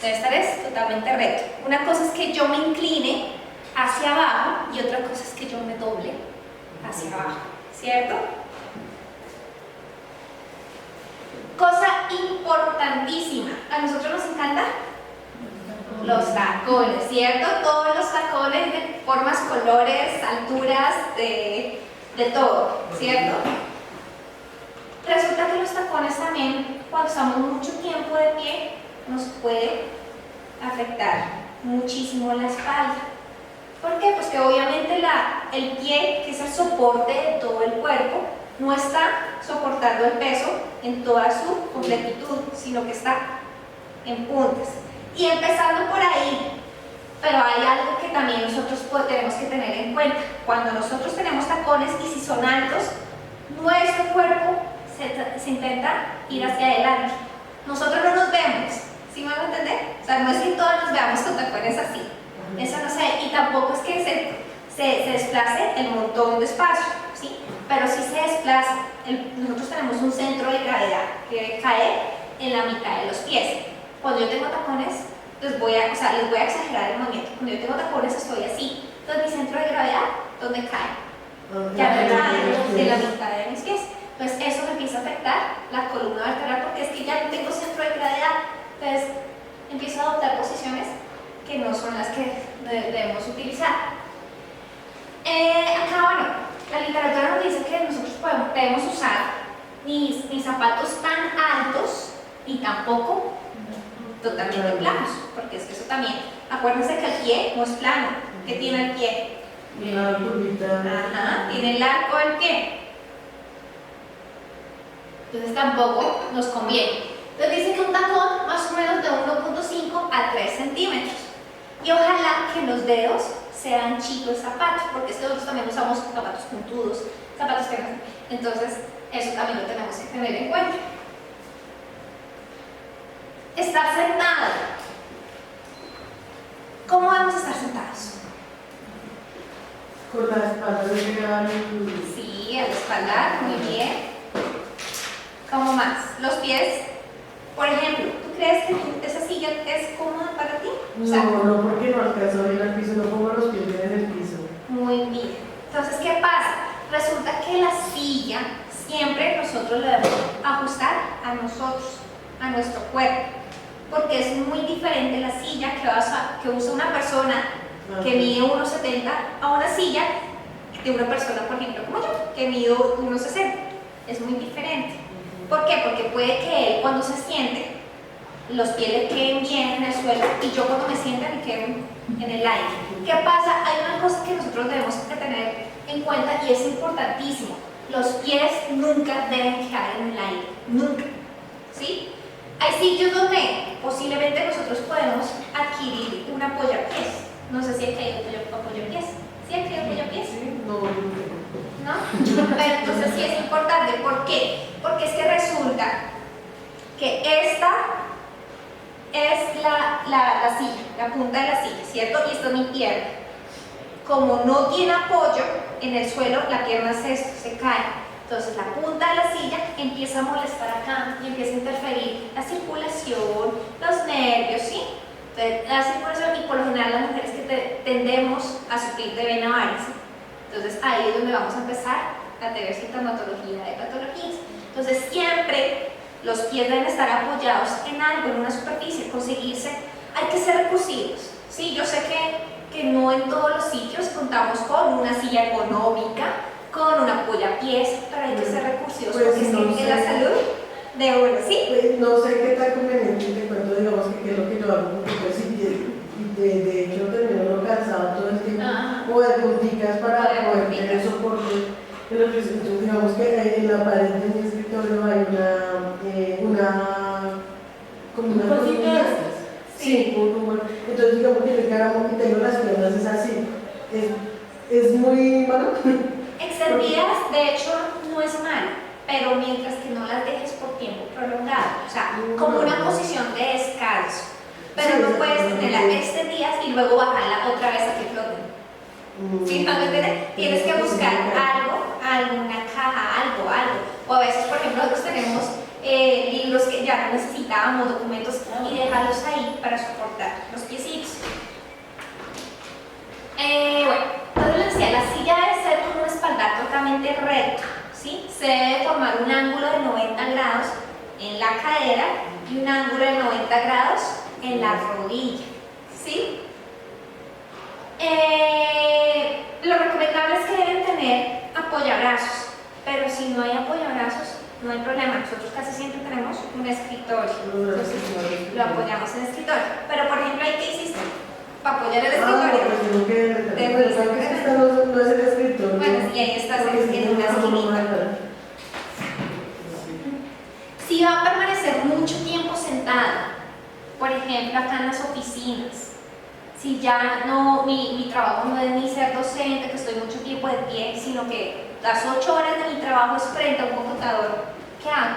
debe estar totalmente recto. Una cosa es que yo me incline hacia abajo y otra cosa es que yo me doble hacia abajo, ¿cierto? Cosa importantísima, a nosotros nos encantan los tacones, ¿cierto? Todos los tacones de formas, colores, alturas, de todo, ¿cierto? Resulta que los tacones también, cuando estamos mucho tiempo de pie, nos puede afectar muchísimo la espalda. ¿Por qué? Pues que obviamente el pie, que es el soporte de todo el cuerpo, no está soportando el peso en toda su completitud, sino que está en puntas. Y empezando por ahí, pero hay algo que también nosotros tenemos que tener en cuenta. Cuando nosotros tenemos tacones y si son altos, nuestro cuerpo se intenta ir hacia adelante. Nosotros no nos vemos, ¿sí me van a entender? O sea, no es que todos nos veamos con tacones así. Eso no sé, y tampoco es que se desplace el montón de espacio, ¿sí? Pero sí se desplaza. Nosotros tenemos un centro de gravedad que cae en la mitad de los pies. Cuando yo tengo tacones, les voy a exagerar el movimiento. Cuando yo tengo tacones estoy así. Entonces mi centro de gravedad, ¿dónde cae? Ya me cae en la mitad de mis pies. Entonces eso me empieza a afectar la columna vertebral porque es que ya no tengo centro de gravedad. Entonces empiezo a adoptar posiciones que no son las que debemos utilizar. Acá, bueno, la literatura nos dice que nosotros debemos usar ni zapatos tan altos ni tampoco totalmente planos, porque es que eso también, acuérdense que el pie no es plano, que tiene el pie. Una curvita. Ajá, tiene el arco del pie. Entonces tampoco nos conviene. Entonces dice que un tacón más o menos de 1.5 a 3 centímetros. Y ojalá que los dedos sean chicos zapatos, porque es que nosotros también usamos zapatos puntudos, zapatos que no. Entonces, eso también lo tenemos que tener en cuenta. Estar sentado. ¿Cómo vamos a estar sentados? Con la espalda de Sí, al espaldar, muy bien. ¿Cómo más? Los pies. Por ejemplo, ¿tú crees que esa silla es cómoda para ti? O sea, no, porque no alcanzo a ir al piso, no pongo los pies en el piso. muy bien. Entonces, ¿qué pasa? Resulta que la silla siempre nosotros le debemos ajustar a nosotros, a nuestro cuerpo, porque es muy diferente la silla que usa una persona que mide 1,70 a una silla de una persona, por ejemplo, como yo, que mide 1,60. Es muy diferente. ¿Por qué? Porque puede que él cuando se siente, los pies le queden bien en el suelo y yo cuando me sienta me queden en el aire. ¿Qué pasa? Hay una cosa que nosotros debemos que tener en cuenta y es importantísimo. Los pies nunca deben quedar en el aire, nunca. ¿Sí? Hay sitios donde posiblemente nosotros podemos adquirir un apoyapiés. No sé si aquí hay apoyapiés. ¿Sí aquí hay apoyapiés? ¿No? Pero entonces sí es importante. ¿Por qué? Porque es que resulta que esta es la silla, la punta de la silla, ¿cierto? Y esta es mi pierna. Como no tiene apoyo en el suelo, la pierna se cae. Entonces la punta de la silla empieza a molestar acá y empieza a interferir la circulación, los nervios, ¿sí? Entonces, la circulación, y por lo general las mujeres que tendemos a sufrir de vena varice. Entonces ahí es donde vamos a empezar a tener sintomatología de patologías. Entonces siempre los pies deben estar apoyados en algo, en una superficie, conseguirse, hay que ser recursivos. Sí, yo sé que no en todos los sitios contamos con una silla ergonómica, con un apoyapiés, pero hay que ser recursivos porque es que la salud de uno, ¿sí? Pues no sé qué tan conveniente te cuento, digamos que es lo que lo hago porque pues sí, de hecho termino uno cansado todo el tiempo, Ah. o de punticas para O de poder punticas. tener soporte. Pero pues, entonces, digamos que en la pared de mi escritorio hay como una Cosita de columna. estas. Sí, entonces digamos que yo encaramo y tengo las piernas es así. Es muy malo. Extendidas, de hecho, no es malo, pero mientras que no las dejes por tiempo prolongado, o sea, como una posición de descanso. Pero Sí, no sí, puedes sí, tenerla sí. extendidas y luego bajarla otra vez a que floten. ¿Sí? ¿No me entiendes? Tienes que buscar algo, alguna caja, algo. O a veces, por ejemplo, nosotros tenemos libros que ya no necesitábamos, documentos, y dejarlos ahí para soportar los piecitos. Bueno, entonces les decía, la silla debe ser con un espaldar totalmente recto, ¿sí? Se debe formar un ángulo de 90 grados en la cadera y un ángulo de 90 grados en la rodilla, ¿sí? Lo recomendable es que deben tener apoyabrazos, pero si no hay apoyabrazos, no hay problema. Nosotros casi siempre tenemos un escritorio, entonces lo apoyamos en el escritorio. Pero por ejemplo, ¿ahí qué hiciste? Para apoyar el escritorio. Pues tengo que bueno, creo que esta no es el escritorio. Bueno, sí, ahí estás en una esquinita. Si va a permanecer mucho tiempo sentada, por ejemplo acá en las oficinas, si ya no, mi trabajo no es ni ser docente, que estoy mucho tiempo de pie, sino que las 8 horas de mi trabajo es frente a un computador, ¿qué hago?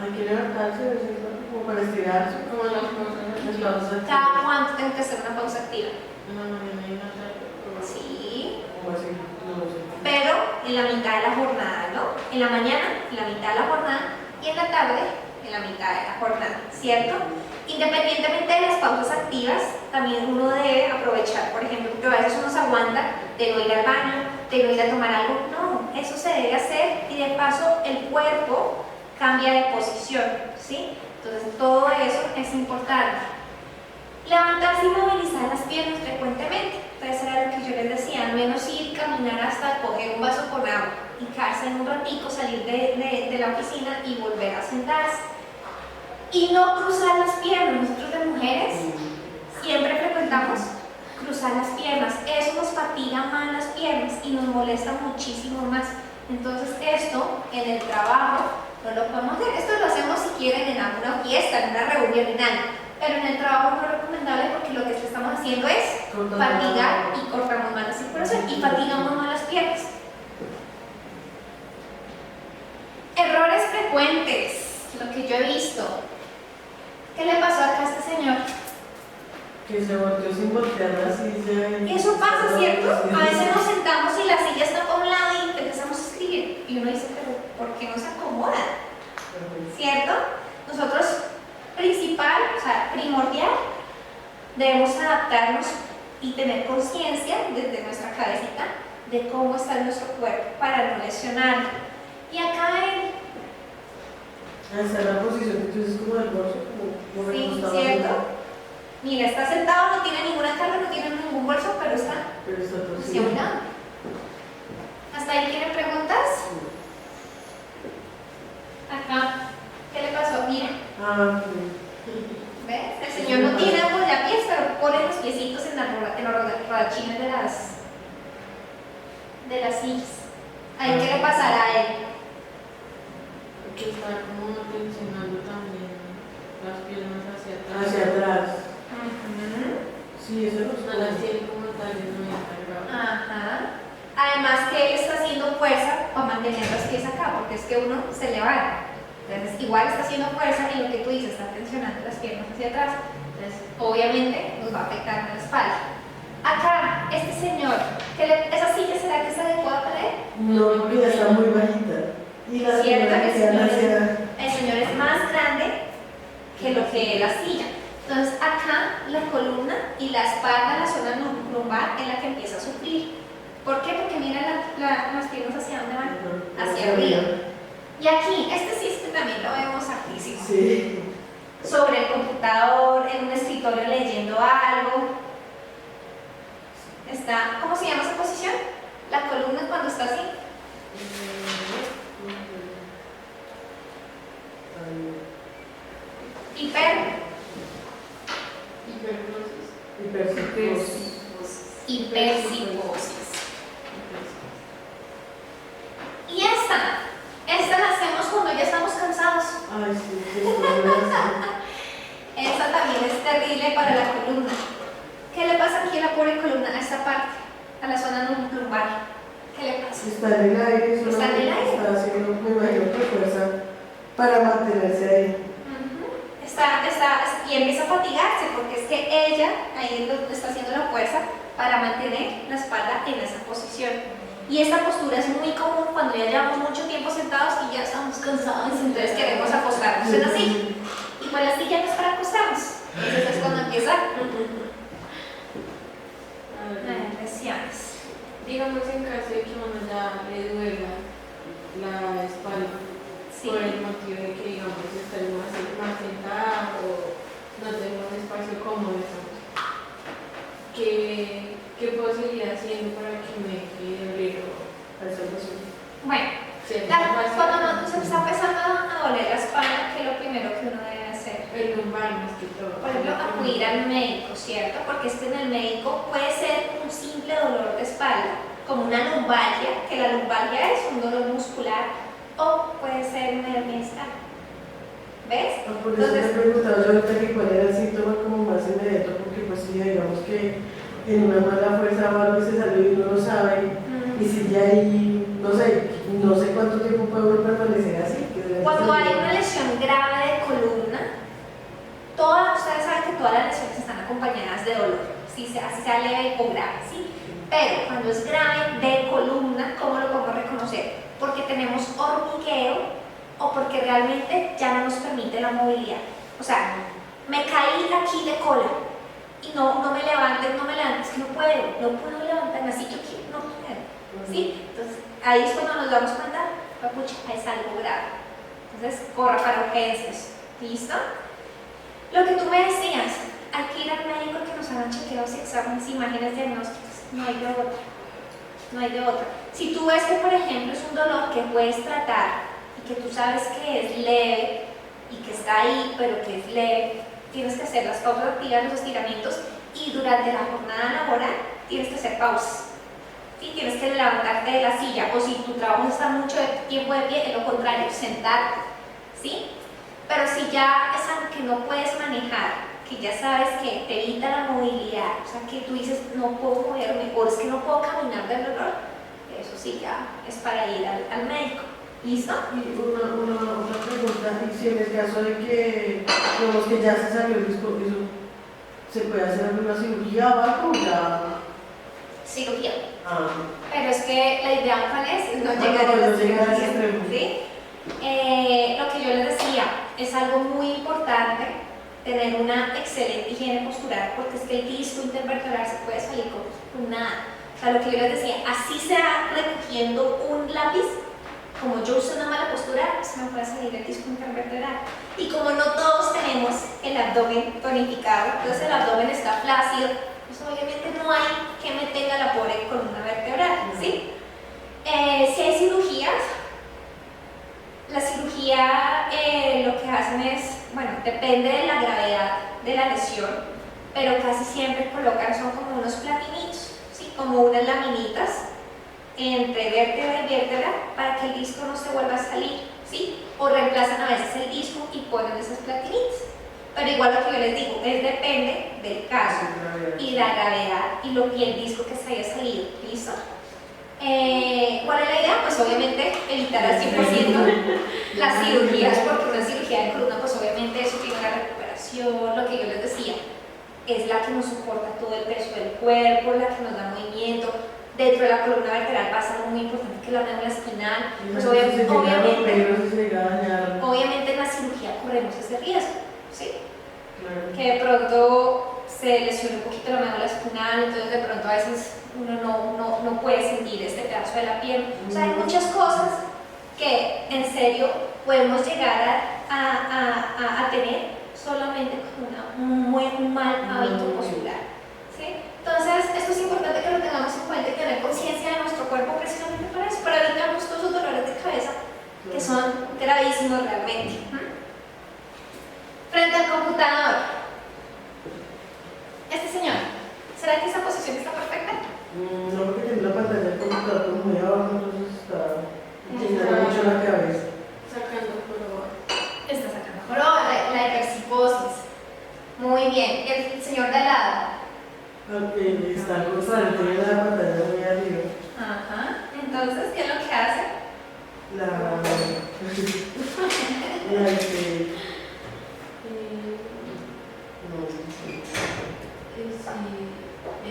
Hay que levantarse de vez en cuando, como para estirarse. Como las cosas. Las pausas activas. ¿Cada cuánto tengo que hacer una pausa activa? En la mañana y en la tarde. Sí, Como así, no sé. pero en la mitad de la jornada, ¿no? En la mañana, en la mitad de la jornada, y en la tarde, en la mitad de la jornada, ¿cierto? Independientemente de las pausas activas, también uno debe aprovechar, por ejemplo, porque a veces uno se aguanta de no ir al baño, de no ir a tomar algo. No, eso se debe hacer y de paso el cuerpo cambia de posición, ¿sí? Entonces todo eso es importante. Levantarse y movilizar las piernas frecuentemente. Entonces era lo que yo les decía, al menos ir y caminar hasta coger un vaso con agua y quedarse en un ratico, salir de la oficina y volver a sentarse. Y no cruzar las piernas. Nosotros de mujeres siempre frecuentamos cruzar las piernas. Eso nos fatiga más las piernas y nos molesta muchísimo más. Entonces esto en el trabajo no lo podemos hacer. Esto lo hacemos si quieren en alguna fiesta, en una reunión, en algo. Pero en el trabajo no es recomendable porque lo que estamos haciendo es fatigar y cortamos más la circulación y fatigamos más las piernas. Errores frecuentes, lo que yo he visto. ¿Qué le pasó acá a este señor? Que se volteó sin voltear la silla. Eso pasa, ¿cierto? A veces nos sentamos y la silla está para un lado y empezamos a escribir. Y uno dice, pero ¿por qué no se acomoda? ¿Cierto? Nosotros, principal, o sea, primordial, debemos adaptarnos y tener conciencia desde nuestra cabecita de cómo está nuestro cuerpo para no lesionarlo. Y acá Esa es la posición que tú dices como del bolso, como sí, recostado. ¿cierto? Mira, está sentado, no tiene ninguna carga, no tiene ningún bolso, pero está Pero está torcido. presionado. ¿Hasta ahí tienen preguntas? Acá, ¿qué le pasó? Mira, ¿ves? El señor no tiene apoyapiés, pero pone los piecitos en los rodachines de las sillas. Ahí, ¿qué le pasará a él? Que está como tensionando también las piernas hacia atrás. Hacia atrás. Ujú. Sí, eso no A las 100 como tal en 90 grados. Ajá. Además que él está haciendo fuerza para mantener los pies acá, porque es que uno se levanta. Entonces, igual está haciendo fuerza y lo que tú dices, está tensionando las piernas hacia atrás. Entonces, obviamente, nos va a afectar en la espalda. Acá, este señor, ¿esa silla será que es adecuada para él? No, porque ya está muy bajita. Y la Cierto señora que que queda hacia... el señor es más grande que lo que es la silla. Entonces acá la columna y la espalda, la zona lumbar es la que empieza a sufrir. ¿Por qué? Porque mira las piernas hacia dónde van, hacia arriba. Y aquí, este también lo vemos aquí, Sí. sobre el computador, en un escritorio leyendo algo. Está, ¿cómo se llama esa posición? La columna cuando está así. Hiper. hipercifosis. Y esta la hacemos cuando ya estamos cansados. Ay, sí, Esta también es terrible para la columna. ¿Qué le pasa aquí a la pobre columna, a esta parte, a la zona lumbar? ¿Qué le pasa? está en el aire, Está en el aire. está haciendo, me imagino que fuerza para mantenerse ahí. Y empieza a fatigarse porque es que ella ahí está haciendo la fuerza para mantener la espalda en esa posición. Y esta postura es muy común cuando ya llevamos mucho tiempo sentados y ya estamos cansados, entonces queremos acostarnos. ¿Es así? Y pues la silla no es para acostarnos. Entonces es cuando empieza lesiones. Digamos en caso de que a uno ya le duela la espalda, Sí. por el motivo de que digamos está más sentada o no tengo un espacio cómodo, ¿qué puedo seguir haciendo para que me quede dolero? Bueno, cuando nos está empezando a doler la espalda, ¿qué es lo primero que uno debe hacer? El lumbar más que todo. Por ejemplo, acudir al médico, ¿cierto? Porque es que en el médico puede ser un simple dolor de espalda, como una lumbalgia, que la lumbalgia es un dolor muscular, o puede ser una hernia discal. ¿Ves? Por eso te preguntaba yo ahorita que cuál era el síntoma como más inmediato, porque pues sí, digamos que en una mala fuerza o algo se salió y uno no sabe, y si ya hay, no sé cuánto tiempo puede uno permanecer así. Cuando hay una lesión grave de columna, ustedes saben que todas las lesiones están acompañadas de dolor, ¿sí? Así sea leve o grave, ¿sí? Pero cuando es grave de columna, ¿cómo lo podemos reconocer? Porque tenemos hormigueo o porque realmente ya no nos permite la movilidad. O sea, me caí aquí de cola y no me levantes, es que no puedo levantarme así, yo quiero, no puedo, ¿sí? Entonces, ahí es cuando nos damos cuenta, pucha, es algo grave. Entonces, corra para urgencias, ¿listo? Lo que tú me decías, hay que ir al médico que nos hagan chequeos y exámenes, imágenes diagnósticas, no hay de otra. Si tú ves que, por ejemplo, es un dolor que puedes tratar y que tú sabes que es leve y que está ahí, pero que es leve, tienes que hacer las pausas activas, los estiramientos, y durante la jornada laboral tienes que hacer pausas. ¿Sí? Tienes que levantarte de la silla, o si tu trabajo está mucho tiempo de pie, es lo contrario, sentarte. ¿Sí? Pero si ya es algo que no puedes manejar, que ya sabes que te evita la movilidad, o sea que tú dices no puedo moverme, o es que no puedo caminar del dolor, eso sí ya es para ir al médico. ¿Listo? Y una pregunta, y si en el caso de que, digamos que ya se salió el disco, ¿eso se puede hacer alguna cirugía o algo? Ya... Cirugía. Ah. Pero es que la idea cuál es, no llegar a la cirugía, ¿sí? Lo que yo les decía, es algo muy importante tener una excelente higiene postural, porque es que el disco intervertebral se puede salir con nada. O sea, lo que yo les decía, así sea recogiendo un lápiz, como yo uso una mala postura, se me puede salir el disco intervertebral. Y como no todos tenemos el abdomen tonificado, entonces el abdomen está flácido, pues obviamente no hay que me tenga la pobre columna vertebral, ¿sí? Si hay cirugías, la cirugía lo que hacen es, bueno, depende de la gravedad de la lesión, pero casi siempre colocan, son como unos platinitos, ¿sí? Como unas laminitas entre vértebra y vértebra para que el disco no se vuelva a salir, ¿sí? O reemplazan a veces el disco y ponen esas platinitas. Pero igual lo que yo les digo, es depende del caso y la gravedad y el disco que se haya salido, ¿listo? ¿Cuál es la idea? Pues obviamente evitar al 100% las cirugías, porque una cirugía de columna, pues obviamente eso tiene una recuperación, lo que yo les decía, es la que nos soporta todo el peso del cuerpo, la que nos da movimiento. Dentro de la columna vertebral pasa algo muy importante que es la médula espinal. Pues obviamente en la cirugía corremos ese riesgo, ¿sí? Claro. Que de pronto se lesiona un poquito la médula espinal, entonces de pronto a veces uno no puede sentir este pedazo de la piel. O sea, hay muchas cosas que en serio podemos llegar a tener solamente con un mal hábito postural. ¿Sí? Entonces, esto es importante que lo tengamos en cuenta y tener conciencia de nuestro cuerpo precisamente para eso, para evitarnos todos esos dolores de cabeza que son gravísimos realmente. Frente al computador, este señor la cabeza. Sacando por Está sacando joroba, la hipercifosis. Muy bien. El señor de al lado. Ok, está al costado, tiene la pantalla muy arriba. Ajá. Entonces, ¿qué es lo que hace? La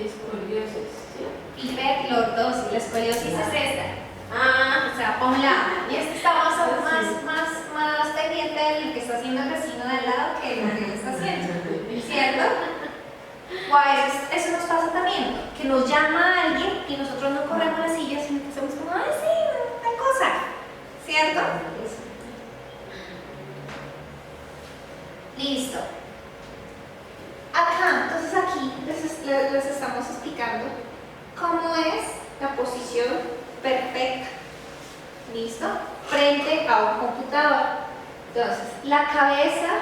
escoliosis, ¿sí? Hiperlordosis. La escoliosis es esta. O sea, para un lado. Y este está más pendiente de lo que está haciendo el vecino de al lado que lo que él está haciendo. ¿Cierto? O a veces eso nos pasa también, que nos llama alguien y nosotros no corremos las sillas y hacemos como, ay, sí, una cosa. ¿Cierto? Listo. Acá, entonces aquí les estamos explicando cómo es la posición perfecta. ¿Listo? Frente a un computador. Entonces, la cabeza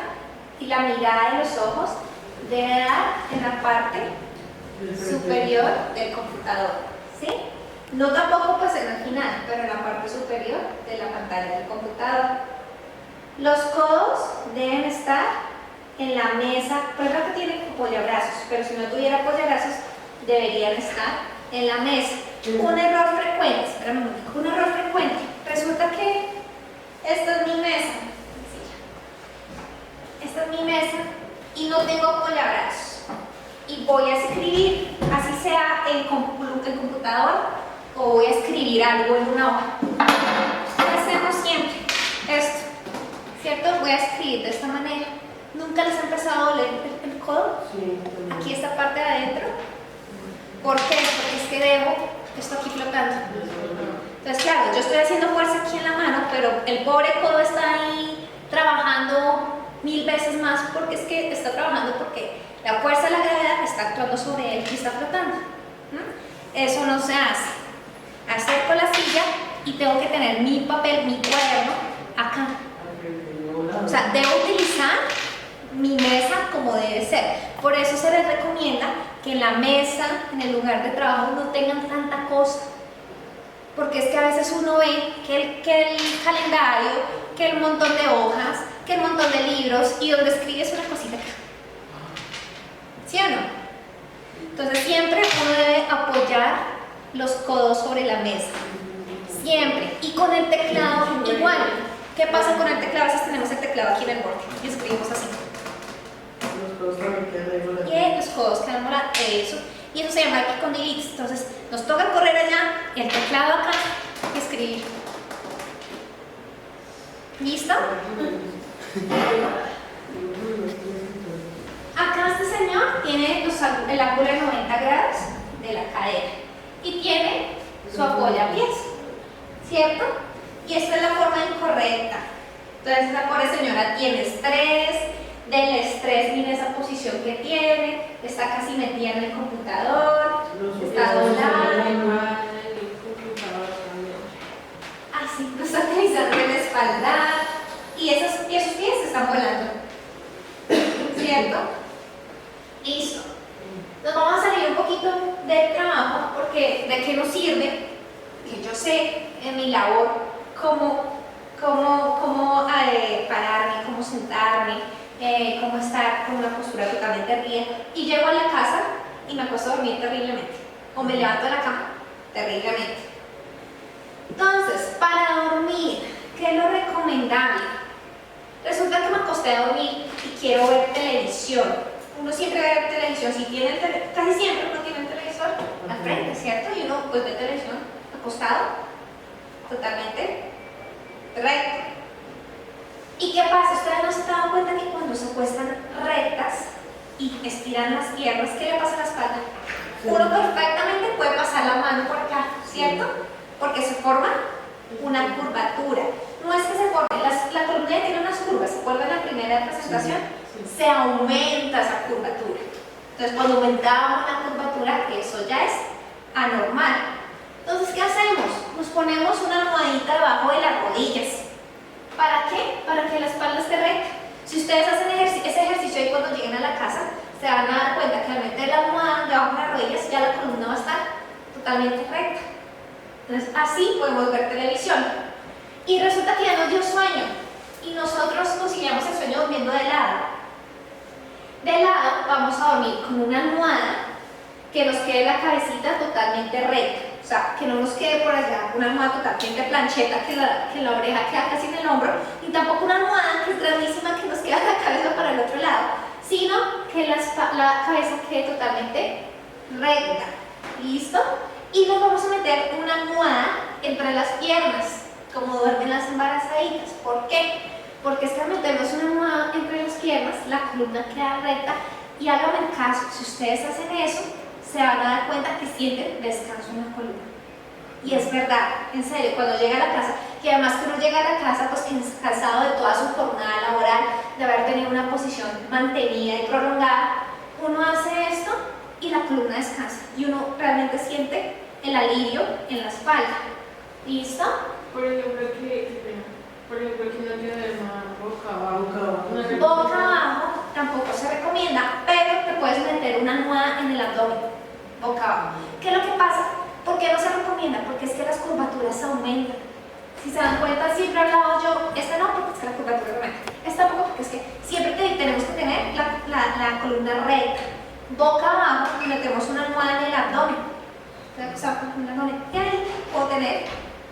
y la mirada de los ojos debe dar en la parte superior del computador. ¿Sí? No tampoco pues en el final, pero en la parte superior de la pantalla del computador. Los codos deben estar en la mesa, por ejemplo que tiene apoyabrazos, pero si no tuviera apoyabrazos deberían estar en la mesa. Un error frecuente, espérame un momento, un error frecuente. Resulta que esta es mi mesa, esta es mi mesa y no tengo apoyabrazos. Y voy a escribir, así sea en computador, o voy a escribir algo en una hoja. ¿Qué hacemos siempre? Esto, ¿cierto? Voy a escribir de esta manera. ¿Nunca les ha empezado a doler el codo? Sí. Aquí esta parte de adentro. ¿Por qué? Porque es que dejo esto aquí flotando. Entonces, claro, yo estoy haciendo fuerza aquí en la mano, pero el pobre codo está ahí trabajando 1000 veces más porque es que está trabajando porque la fuerza de la gravedad está actuando sobre él y está flotando. Eso no se hace. Acerco la silla y tengo que tener mi papel, mi cuaderno acá. O sea, debo utilizar mi mesa como debe ser. Por eso se les recomienda que en la mesa, en el lugar de trabajo, no tengan tanta cosa. Porque es que a veces uno ve que el calendario, que el montón de hojas, que el montón de libros y donde escribes una cosita acá. ¿Sí o no? Entonces siempre uno debe apoyar los codos sobre la mesa. Siempre. Y con el teclado igual. ¿Qué pasa con el teclado? A veces tenemos el teclado aquí en el borde y escribimos así. Los codos también quedan Y los codos quedan morados. Eso. Y eso se llama epicondilitis. Entonces nos toca correr allá, el teclado acá y escribir. ¿Listo? Acá este señor tiene el ángulo de 90 grados de la cadera y tiene su apoyapiés, ¿cierto? Y esta es la forma incorrecta. Entonces la pobre señora tiene estrés, del estrés viene esa posición que tiene, está casi metida en el computador, está doblada. Así, no está utilizando el espaldar y esos pies están volando, ¿cierto? Listo. Nos vamos a salir un poquito del trabajo porque de qué nos sirve que yo sé en mi labor cómo pararme, cómo sentarme, cómo estar con una postura totalmente erguida y llego a la casa y me acuesto a dormir terriblemente o me levanto de la cama terriblemente. Entonces, para dormir, ¿qué es lo recomendable? Resulta que me acosté a dormir y quiero ver televisión. Uno siempre ve televisión, si tiene casi siempre uno tiene el televisor al frente, ¿cierto? Y uno pues ve televisión acostado, totalmente recto. ¿Y qué pasa? Ustedes no se dan cuenta que cuando se acuestan rectas y estiran las piernas, ¿qué le pasa a la espalda? Uno perfectamente puede pasar la mano por acá, ¿cierto? Porque se forma una curvatura. No es que se forme, la columna ya tiene unas curvas, ¿se acuerdan en la primera presentación? Se aumenta esa curvatura. Entonces cuando aumentamos la curvatura, eso ya es anormal. Entonces, ¿qué hacemos? Nos ponemos una almohadita debajo de las rodillas. ¿Para qué? Para que la espalda esté recta. Si ustedes hacen ese ejercicio y cuando lleguen a la casa, se van a dar cuenta que al meter la almohada debajo de las rodillas, ya la columna va a estar totalmente recta. Entonces, así podemos ver televisión. Y resulta que ya nos dio sueño y nosotros conciliamos el sueño durmiendo de lado. De lado vamos a dormir con una almohada que nos quede la cabecita totalmente recta, o sea, que no nos quede por allá una almohada totalmente plancheta, que la oreja queda casi en el hombro, ni tampoco una almohada que es grandísima que nos queda la cabeza para el otro lado, sino que la cabeza quede totalmente recta. ¿Listo? Y nos vamos a meter una almohada entre las piernas, como duermen las embarazaditas. ¿Por qué? Porque es que al meternos una almohada entre las piernas, la columna queda recta y háganme caso, si ustedes hacen eso, se van a dar cuenta que sienten descanso en la columna. Y es verdad, en serio, cuando llega a la casa, que además que uno llega a la casa pues cansado de toda su jornada laboral, de haber tenido una posición mantenida y prolongada, uno hace esto y la columna descansa y uno realmente siente el alivio en la espalda. ¿Listo? Por ejemplo, que no tiene boca abajo. Boca abajo tampoco se recomienda, pero te puedes meter una almohada en el abdomen, boca abajo. ¿Qué es lo que pasa? ¿Por qué no se recomienda? Porque es que las curvaturas aumentan. Si se dan cuenta, siempre he hablado yo, esta no, porque es que la curvatura aumenta. Esta tampoco, porque es que siempre tenemos que tener la columna recta. Boca abajo, metemos una almohada en el abdomen. O sea, y ahí puedo tener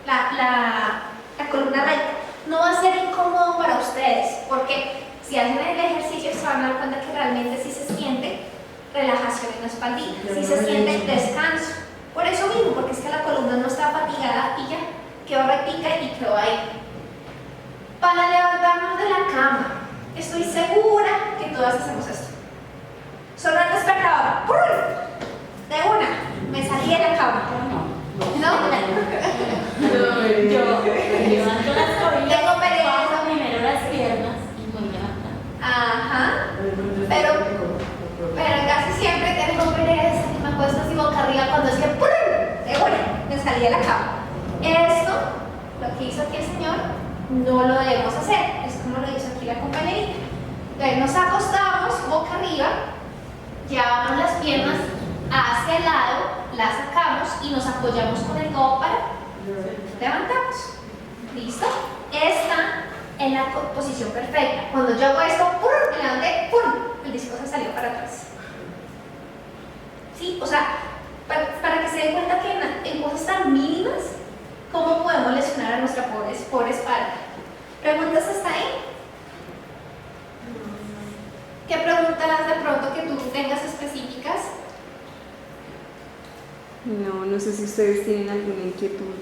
la columna recta. No va a ser incómodo para ustedes, porque si hacen el ejercicio se van a dar cuenta que realmente sí se siente relajación en la espaldilla, sí se siente descanso. Por eso mismo, porque es que la columna no está fatigada y ya quedó rectica y quedó ahí. Para levantarnos de la cama, estoy segura que todas hacemos esto. Sonó el despertador, ¡pum! De una, me salí de la cama. ¿No? Yo levanto las rodillas, Tengo pereza. bajo primero las piernas y voy levantando. Ajá, pero casi siempre tengo pereza y me acuesto así boca arriba cuando es que ¡pum! De una, me salí de la cama. Esto, lo que hizo aquí el señor, no lo debemos hacer, es como lo hizo aquí la compañerita. Entonces nos acostamos boca arriba, llevamos las piernas hacia el lado, las sacamos y nos apoyamos con el codo para levantarnos. ¿Listo? Esta es la posición perfecta. Cuando yo hago esto, ¡pum! Me levanté, ¡pum! El disco se salió para atrás. ¿Sí? O sea, para que se den cuenta que en cosas tan mínimas, ¿cómo podemos lesionar a nuestra pobre espalda? ¿Preguntas hasta ahí? ¿Qué preguntas de pronto que tú tengas específicas? No sé si ustedes tienen alguna inquietud.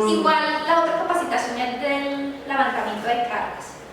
Igual la otra capacitación es del levantamiento de carga.